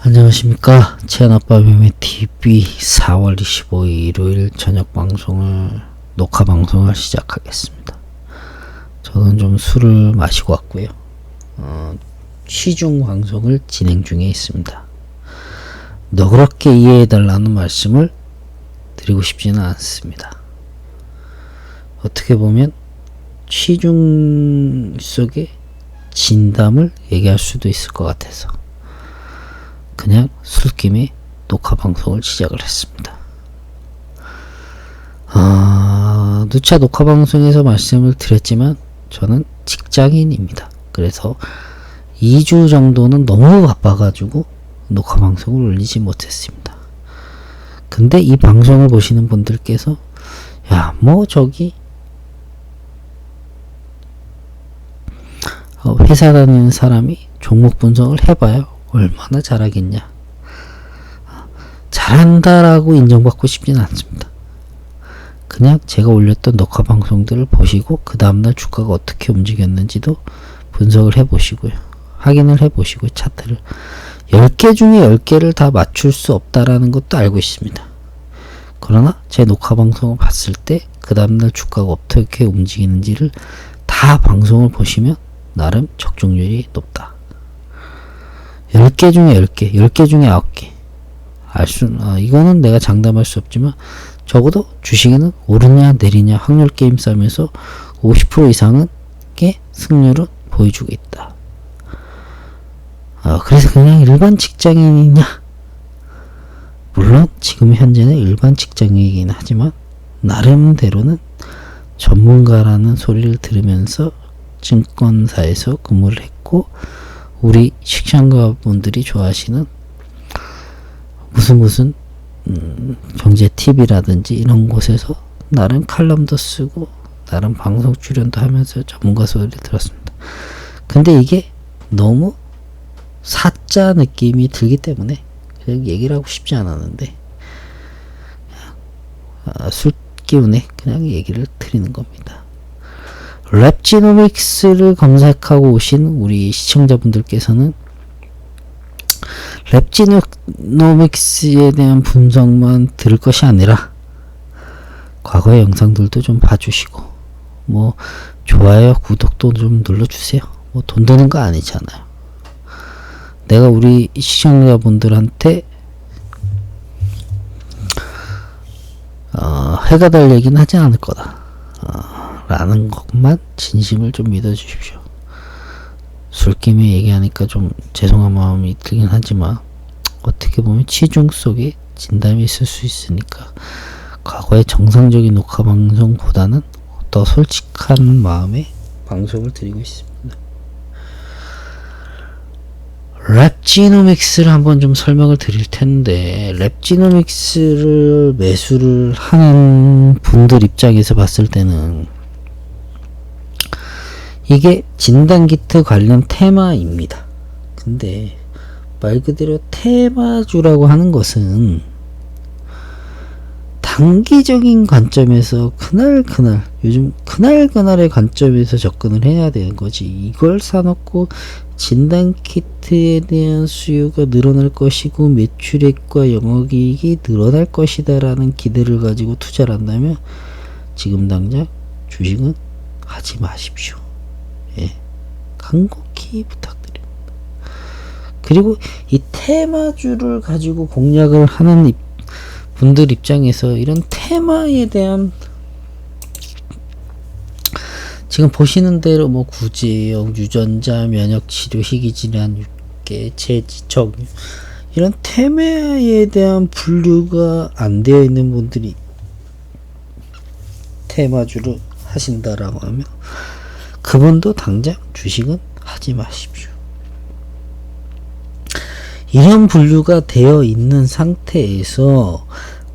안녕하십니까. 채연아빠 매매TV 4월 25일 일요일 저녁 녹화 방송을 시작하겠습니다. 저는 좀 술을 마시고 왔고요. 취중 방송을 진행 중에 있습니다. 너그럽게 이해해달라는 말씀을 드리고 싶지는 않습니다. 어떻게 보면 취중 속에 진담을 얘기할 수도 있을 것 같아서 그냥 술김에 녹화 방송을 시작을 했습니다. 누차 녹화 방송에서 말씀을 드렸지만 저는 직장인입니다. 그래서 2주 정도는 너무 바빠가지고 녹화 방송을 올리지 못했습니다. 근데 이 방송을 보시는 분들께서 야, 뭐 저기 회사 다니는 사람이 종목 분석을 해봐요. 얼마나 잘하겠냐. 잘한다라고 인정받고 싶지는 않습니다. 그냥 제가 올렸던 녹화 방송들을 보시고 그 다음날 주가가 어떻게 움직였는지도 분석을 해보시고요. 확인을 해보시고요. 차트를 10개 중에 10개를 다 맞출 수 없다라는 것도 알고 있습니다. 그러나 제 녹화 방송을 봤을 때 그 다음날 주가가 어떻게 움직이는지를 다 방송을 보시면 나름 적중률이 높다. 10개 중에 10개, 10개 중에 9개. 이거는 내가 장담할 수 없지만, 적어도 주식에는 오르냐 내리냐 확률 게임 싸움에서 50% 이상은 게 승률을 보여주고 있다. 그래서 그냥 일반 직장인이냐? 물론 지금 현재는 일반 직장인이긴 하지만, 나름대로는 전문가라는 소리를 들으면서 증권사에서 근무를 했고, 우리 시청자분들이 좋아하시는 무슨 경제 TV라든지 이런 곳에서 나름 칼럼도 쓰고 나름 방송 출연도 하면서 전문가 소리를 들었습니다. 근데 이게 너무 사짜 느낌이 들기 때문에 그냥 얘기를 하고 싶지 않았는데 술 기운에 그냥 얘기를 드리는 겁니다. 랩지노믹스를 검색하고 오신 우리 시청자분들께서는 랩지노믹스에 대한 분석만 들을 것이 아니라 과거의 영상들도 좀 봐주시고 뭐 좋아요 구독도 좀 눌러주세요. 뭐 돈 드는 거 아니잖아요. 내가 우리 시청자분들한테 해가 될 얘기는 하지 않을 거다 라는 것만 진심을 좀 믿어주십시오. 술김에 얘기하니까 좀 죄송한 마음이 들긴 하지만 어떻게 보면 취중 속에 진담이 있을 수 있으니까 과거의 정상적인 녹화 방송보다는 더 솔직한 마음에 방송을 드리고 있습니다. 랩지노믹스를 한번 좀 설명을 드릴 텐데, 랩지노믹스를 매수를 하는 분들 입장에서 봤을 때는 이게 진단키트 관련 테마입니다. 근데 말 그대로 테마주라고 하는 것은 단기적인 관점에서 요즘 그날의 관점에서 접근을 해야 되는 거지. 이걸 사놓고 진단키트에 대한 수요가 늘어날 것이고 매출액과 영업이익이 늘어날 것이다 라는 기대를 가지고 투자를 한다면 지금 당장 주식은 하지 마십시오. 예, 간곡히 부탁드립니다. 그리고 이 테마주를 가지고 공략을 하는 분들 입장에서 이런 테마에 대한 지금 보시는 대로 뭐 구제역, 유전자, 면역치료, 희귀질환, 육계, 제지적 이런 테마에 대한 분류가 안 되어 있는 분들이 테마주를 하신다라고 하면 그분도 당장 주식은 하지 마십시오. 이런 분류가 되어 있는 상태에서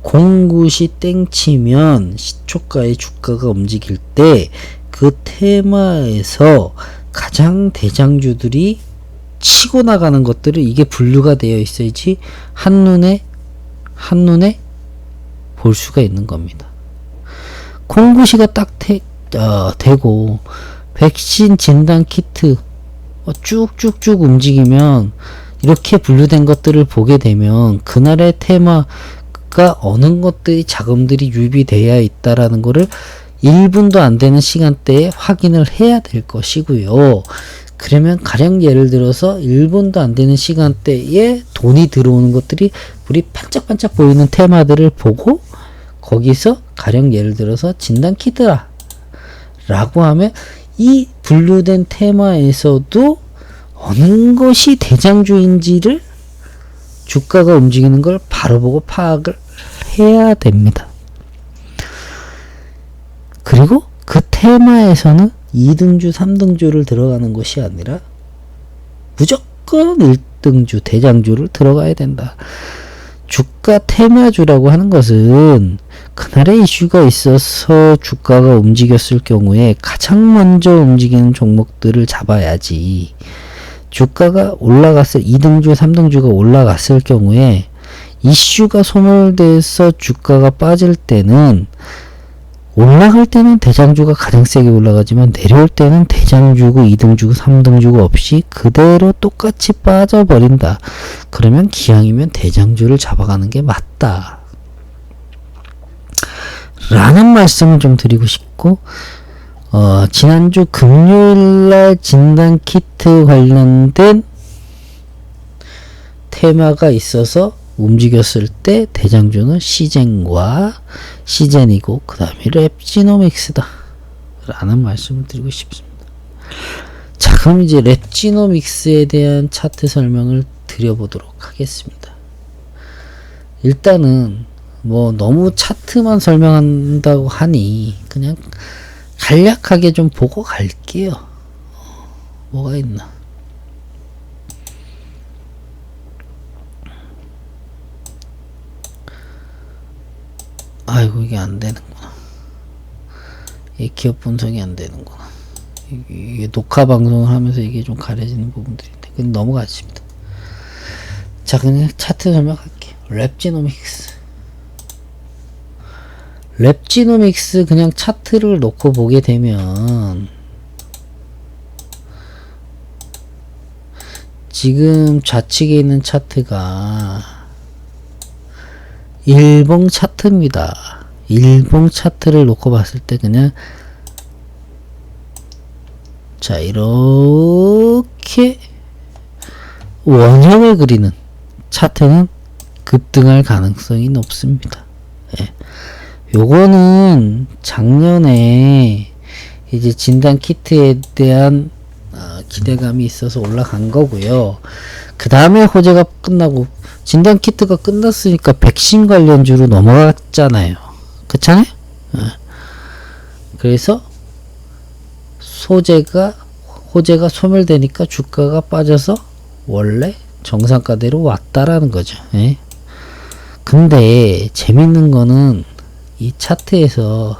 공굿이 땡치면 시초가의 주가가 움직일 때 그 테마에서 가장 대장주들이 치고 나가는 것들을 이게 분류가 되어 있어야지 한눈에 볼 수가 있는 겁니다. 공굿이가 딱 되고 백신 진단 키트 쭉쭉쭉 움직이면 이렇게 분류된 것들을 보게 되면 그날의 테마가 어느 것들이 자금들이 유입되어야 있다라는 거를 1분도 안 되는 시간대에 확인을 해야 될 것이고요. 그러면 가령 예를 들어서 1분도 안 되는 시간대에 돈이 들어오는 것들이 우리 반짝반짝 보이는 테마들을 보고 거기서 가령 예를 들어서 진단 키트라 라고 하면 이 분류된 테마에서도 어느 것이 대장주인지를 주가가 움직이는 걸 바로 보고 파악을 해야 됩니다. 그리고 그 테마에서는 2등주, 3등주를 들어가는 것이 아니라 무조건 1등주, 대장주를 들어가야 된다. 주가 테마주라고 하는 것은 그날의 이슈가 있어서 주가가 움직였을 경우에 가장 먼저 움직이는 종목들을 잡아야지. 주가가 올라갔을 2등주, 3등주가 올라갔을 경우에 이슈가 소멸돼서 주가가 빠질 때는 올라갈 때는 대장주가 가장 세게 올라가지만 내려올 때는 대장주고 2등주고 3등주고 없이 그대로 똑같이 빠져버린다. 그러면 기왕이면 대장주를 잡아가는 게 맞다. 라는 말씀을 좀 드리고 싶고 지난주 금요일날 진단키트 관련된 테마가 있어서 움직였을 때 대장주는 시젠과 시젠이고 그 다음에 랩지노믹스다 라는 말씀을 드리고 싶습니다. 자, 그럼 이제 랩지노믹스에 대한 차트 설명을 드려보도록 하겠습니다. 일단은 뭐 너무 차트만 설명한다고 하니 그냥 간략하게 좀 보고 갈게요. 뭐가 있나? 아이고, 이게 안 되는구나. 이 기업 분석이 안 되는구나. 이게 녹화 방송을 하면서 이게 좀 가려지는 부분들인데, 그냥 넘어가십니다. 자, 그냥 차트 설명할게요. 랩지노믹스 그냥 차트를 놓고 보게 되면 지금 좌측에 있는 차트가 일봉 차트입니다. 일봉 차트를 놓고 봤을 때 그냥 자, 이렇게 원형을 그리는 차트는 급등할 가능성이 높습니다. 예. 요거는 작년에 이제 진단 키트에 대한 기대감이 있어서 올라간 거고요. 그 다음에 호재가 끝나고 진단 키트가 끝났으니까 백신 관련주로 넘어갔잖아요. 그렇잖아요? 그래서 호재가 소멸되니까 주가가 빠져서 원래 정상가대로 왔다라는 거죠. 예? 근데 재밌는 거는 이 차트에서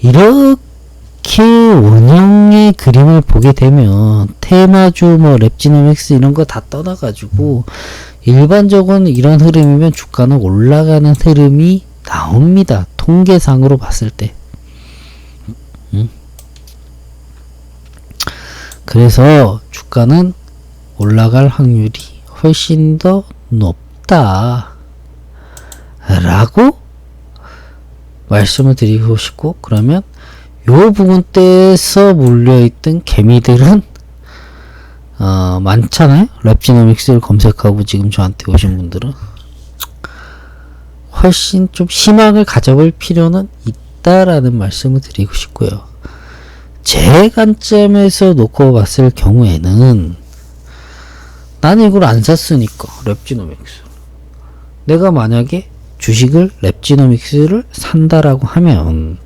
이렇게 원형의 그림을 보게 되면 테마주 뭐 랩지노믹스 이런 거 다 떠나가지고 일반적으로는 이런 흐름이면 주가는 올라가는 흐름이 나옵니다. 통계상으로 봤을 때. 그래서 주가는 올라갈 확률이 훨씬 더 높다 라고 말씀을 드리고 싶고, 그러면 요 부분대에서 몰려있던 개미들은 많잖아요. 랩지노믹스를 검색하고 지금 저한테 오신 분들은 훨씬 좀 희망을 가져볼 필요는 있다라는 말씀을 드리고 싶고요. 제 관점에서 놓고 봤을 경우에는 나는 이걸 안 샀으니까 랩지노믹스, 내가 만약에 주식을 랩지노믹스를 산다라고 하면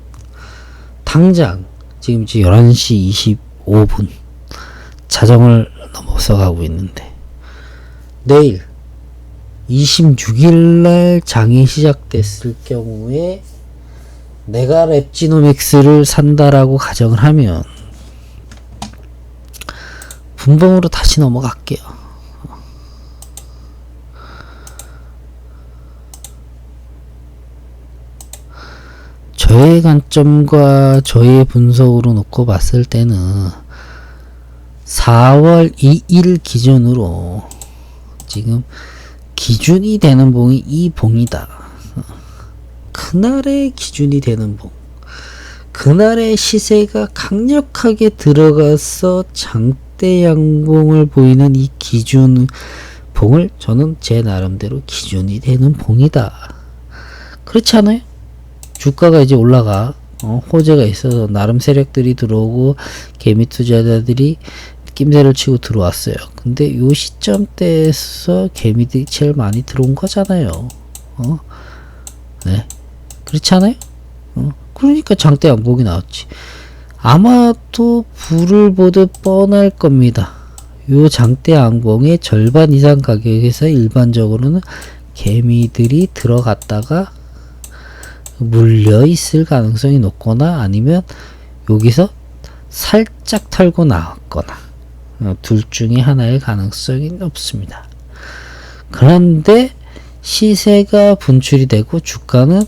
당장 지금 이제 11시 25분 자정을 넘어서 가고 있는데 내일 26일날 장이 시작됐을 경우에 내가 랩지노믹스를 산다라고 가정을 하면 분봉으로 다시 넘어갈게요. 저의 관점과 저의 분석으로 놓고 봤을 때는 4월 2일 기준으로 지금 기준이 되는 봉이 이 봉이다. 그날의 기준이 되는 봉. 그날의 시세가 강력하게 들어가서 장대 양봉을 보이는 이 기준 봉을 저는 제 나름대로 기준이 되는 봉이다. 그렇지 않아요? 주가가 이제 올라가. 호재가 있어서 나름 세력들이 들어오고 개미 투자자들이 낌새를 치고 들어왔어요. 근데 요 시점대에서 개미들이 제일 많이 들어온 거잖아요. 네. 그렇지 않아요? 그러니까 장대 양봉이 나왔지. 아마도 불을 보듯 뻔할 겁니다. 요 장대 양봉의 절반 이상 가격에서 일반적으로는 개미들이 들어갔다가 물려 있을 가능성이 높거나 아니면 여기서 살짝 털고 나왔거나 둘 중에 하나의 가능성이 높습니다. 그런데 시세가 분출이 되고 주가는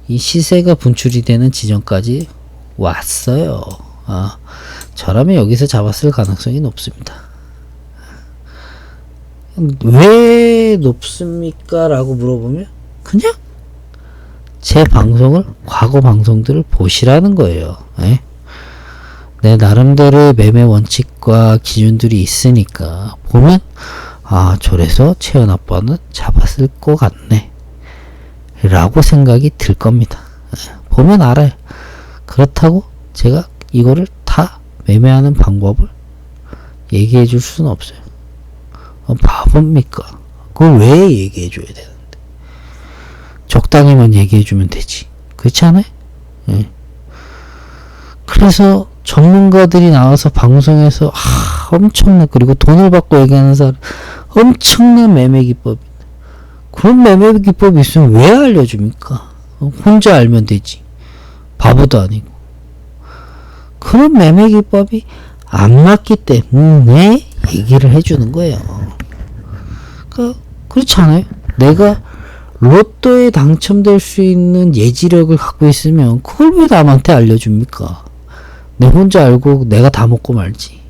이 시세가 분출이 되는 지점까지 왔어요. 저라면 여기서 잡았을 가능성이 높습니다. 왜 높습니까? 라고 물어보면 그냥 제 방송을, 과거 방송들을 보시라는 거예요. 예? 내 나름대로의 매매 원칙과 기준들이 있으니까 보면 저래서 채연 아빠는 잡았을 것 같네 라고 생각이 들 겁니다. 예? 보면 알아요. 그렇다고 제가 이거를 다 매매하는 방법을 얘기해 줄 수는 없어요. 바보입니까? 그걸 왜 얘기해 줘야 되는데? 적당히만 얘기해 주면 되지. 그렇지 않아요? 예. 그래서 전문가들이 나와서 방송에서 엄청난, 그리고 돈을 받고 얘기하는 사람 엄청난 매매 기법이, 그런 매매 기법이 있으면 왜 알려줍니까? 혼자 알면 되지. 바보도 아니고. 그런 매매 기법이 안 맞기 때문에 얘기를 해주는 거예요. 그렇지 않아요? 내가 로또에 당첨될 수 있는 예지력을 갖고 있으면 그걸 왜 남한테 알려줍니까? 내 혼자 알고 내가 다 먹고 말지.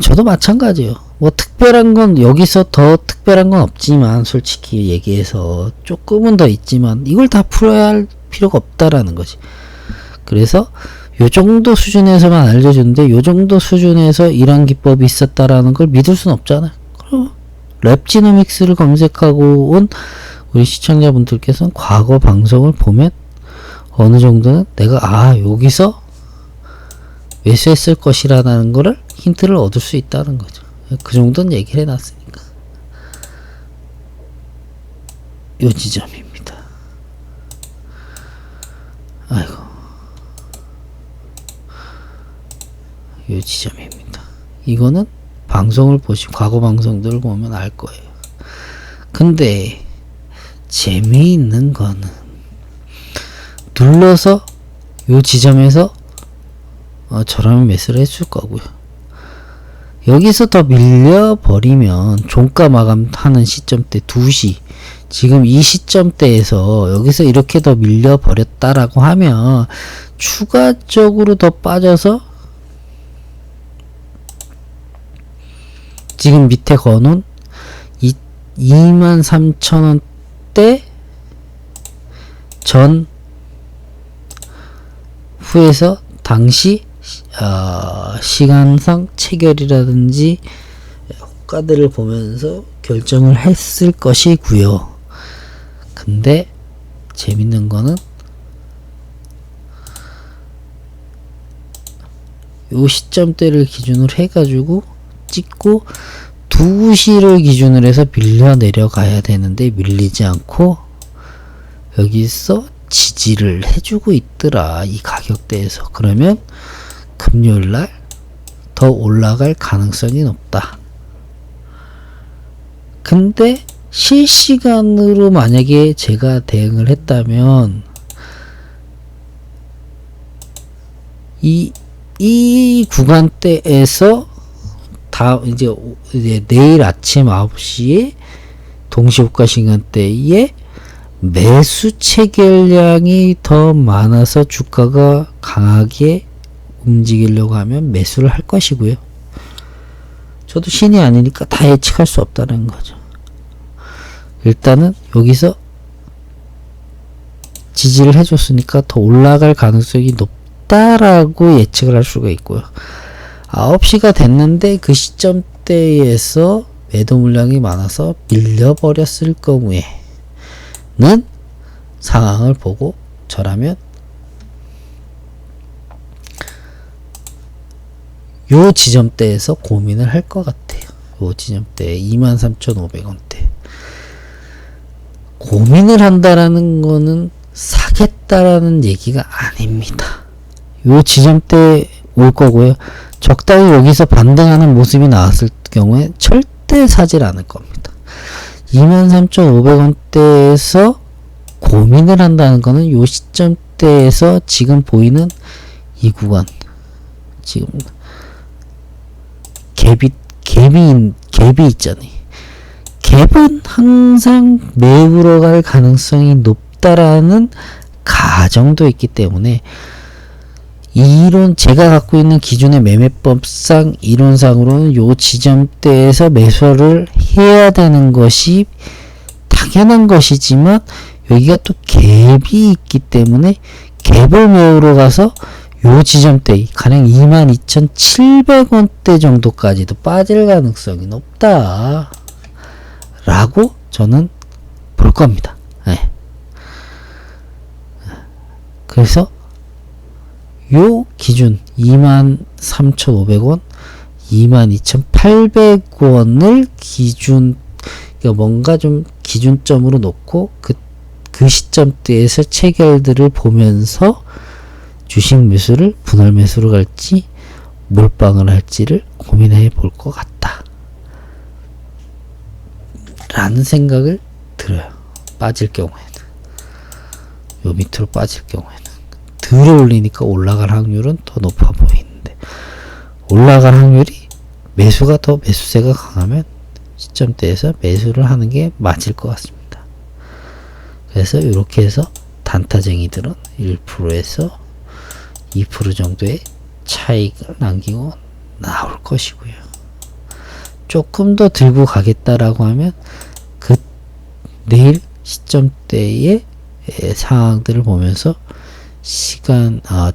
저도 마찬가지예요. 뭐 특별한 건, 여기서 더 특별한 건 없지만, 솔직히 얘기해서 조금은 더 있지만 이걸 다 풀어야 할 필요가 없다라는 거지. 그래서 요 정도 수준에서만 알려주는데 요 정도 수준에서 이런 기법이 있었다라는 걸 믿을 순 없잖아요. 그럼 랩지노믹스를 검색하고 온 우리 시청자분들께서는 과거 방송을 보면 어느 정도는 내가 여기서 매수했을 것이라는 거를 힌트를 얻을 수 있다는 거죠. 그 정도는 얘기를 해놨으니까. 요 지점입니다. 아이고, 요 지점입니다. 이거는 방송을 보시고 과거 방송들을 보면 알 거예요. 근데 재미있는 거는 눌러서 요 지점에서 저라면 매수를 해줄 거고요. 여기서 더 밀려버리면 종가 마감하는 시점대 2시, 지금 이 시점대에서 여기서 이렇게 더 밀려버렸다라고 하면 추가적으로 더 빠져서 지금 밑에 거는 23,000원대 전 후에서 당시 시간상 체결이라든지 호가들을 보면서 결정을 했을 것이고요. 근데 재밌는 거는 요 시점대를 기준으로 해가지고 찍고 2시를 기준으로 해서 밀려 내려가야 되는데 밀리지 않고 여기서 지지를 해주고 있더라, 이 가격대에서. 그러면 금요일날 더 올라갈 가능성이 높다. 근데 실시간으로 만약에 제가 대응을 했다면 이 구간대에서 이제 내일 아침 9시에 동시호가 시간대에 매수 체결량이 더 많아서 주가가 강하게 움직이려고 하면 매수를 할 것이고요. 저도 신이 아니니까 다 예측할 수 없다는 거죠. 일단은 여기서 지지를 해줬으니까 더 올라갈 가능성이 높다라고 예측을 할 수가 있고요. 9시가 됐는데 그 시점대에서 매도 물량이 많아서 밀려버렸을 경우에는 상황을 보고 저라면 요 지점대에서 고민을 할 것 같아요. 요 지점대 23,500원대 고민을 한다라는 거는 사겠다라는 얘기가 아닙니다. 요 지점대 올 거고요. 적당히 여기서 반등하는 모습이 나왔을 경우에 절대 사질 않을 겁니다. 23,500원대에서 고민을 한다는 거는 요 시점대에서 지금 보이는 이 구간 지금 갭이 있잖아요. 갭은 항상 매우러 갈 가능성이 높다라는 가정도 있기 때문에 이론 제가 갖고 있는 기존의 매매법상 이론상으로는 요 지점대에서 매수를 해야 되는 것이 당연한 것이지만 여기가 또 갭이 있기 때문에 갭을 메우러 가서 요 지점대 가령 22,700원대 정도까지도 빠질 가능성이 높다 라고 저는 볼 겁니다. 네. 그래서 요 기준 23,500원 22,800원을 기준 뭔가 좀 기준점으로 놓고 그 시점대에서 체결들을 보면서 주식 매수를 분할 매수로 갈지 몰빵을 할지를 고민해 볼 것 같다 라는 생각을 들어요. 빠질 경우에는 요 밑으로 빠질 경우에는 들어 올리니까 올라갈 확률은 더 높아 보이는데 올라갈 확률이 매수가 더 매수세가 강하면 시점대에서 매수를 하는 게 맞을 것 같습니다. 그래서 이렇게 해서 단타쟁이들은 1%에서 2% 정도의 차익을 남기고 나올 것이고요. 조금 더 들고 가겠다라고 하면 그 내일 시점대의 상황들을 보면서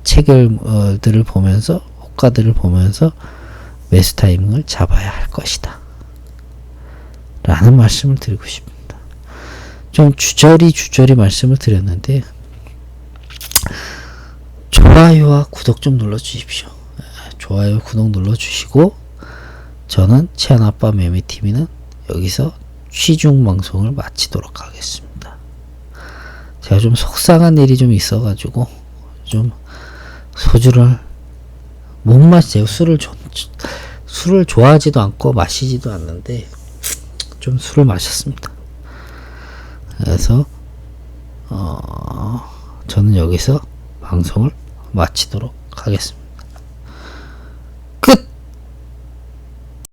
체결들을 보면서 호가들을 보면서 매수 타이밍을 잡아야 할 것이다 라는 말씀을 드리고 싶습니다. 좀 주저리 말씀을 드렸는데 좋아요와 구독 좀 눌러주십시오. 좋아요 구독 눌러주시고 저는 채안아빠 매매TV는 여기서 취중 방송을 마치도록 하겠습니다. 제가 좀 속상한 일이 좀 있어가지고 좀 소주를 못 마시죠. 술을 좋아하지도 않고 마시지도 않는데 좀 술을 마셨습니다. 그래서 저는 여기서 방송을 마치도록 하겠습니다.